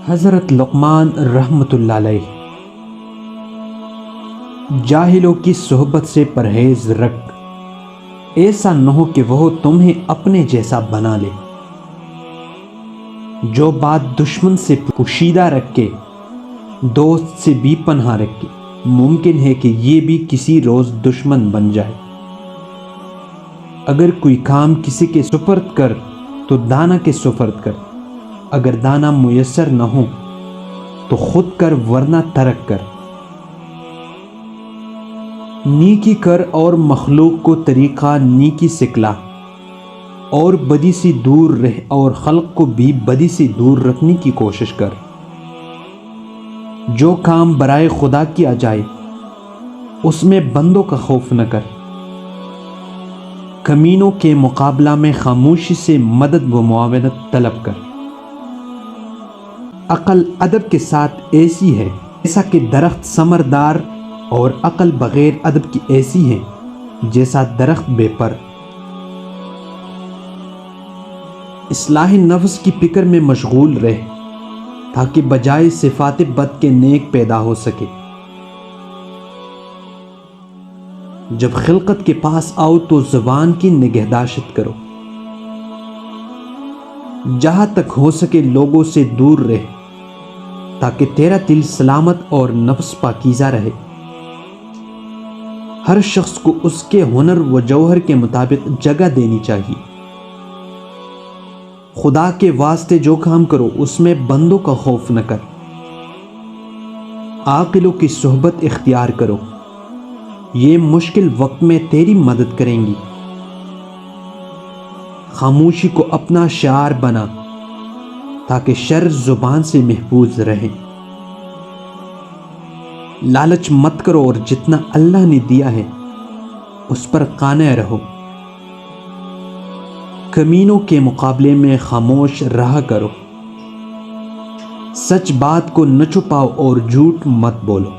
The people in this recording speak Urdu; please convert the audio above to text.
حضرت لقمان رحمۃ اللہ علیہ۔ جاہلوں کی صحبت سے پرہیز رکھ، ایسا نہ ہو کہ وہ تمہیں اپنے جیسا بنا لے۔ جو بات دشمن سے پوشیدہ رکھ کے دوست سے بھی پناہ رکھے، ممکن ہے کہ یہ بھی کسی روز دشمن بن جائے۔ اگر کوئی کام کسی کے سپرد کر تو دانا کے سپرد کر، اگر دانا میسر نہ ہو تو خود کر ورنہ ترک کر۔ نیکی کر اور مخلوق کو طریقہ نیکی سکھلا، اور بدی سے دور رہ اور خلق کو بھی بدی سے دور رکھنے کی کوشش کر۔ جو کام برائے خدا کیا جائے اس میں بندوں کا خوف نہ کر۔ کمینوں کے مقابلہ میں خاموشی سے مدد و معاونت طلب کر۔ عقل ادب کے ساتھ ایسی ہے جیسا کہ درخت ثمردار، اور عقل بغیر ادب کی ایسی ہے جیسا درخت بے پر۔ اصلاح نفس کی فکر میں مشغول رہ تاکہ بجائے صفات بد کے نیک پیدا ہو سکے۔ جب خلقت کے پاس آؤ تو زبان کی نگہداشت کرو۔ جہاں تک ہو سکے لوگوں سے دور رہ تاکہ تیرا دل سلامت اور نفس پاکیزہ رہے۔ ہر شخص کو اس کے ہنر و جوہر کے مطابق جگہ دینی چاہیے۔ خدا کے واسطے جو کام کرو اس میں بندوں کا خوف نہ کر۔ عاقلوں کی صحبت اختیار کرو، یہ مشکل وقت میں تیری مدد کریں گی۔ خاموشی کو اپنا شعار بنا تاکہ شر زبان سے محفوظ رہے۔ لالچ مت کرو اور جتنا اللہ نے دیا ہے اس پر قانع رہو۔ کمینوں کے مقابلے میں خاموش رہا کرو۔ سچ بات کو نہ چھپاؤ اور جھوٹ مت بولو۔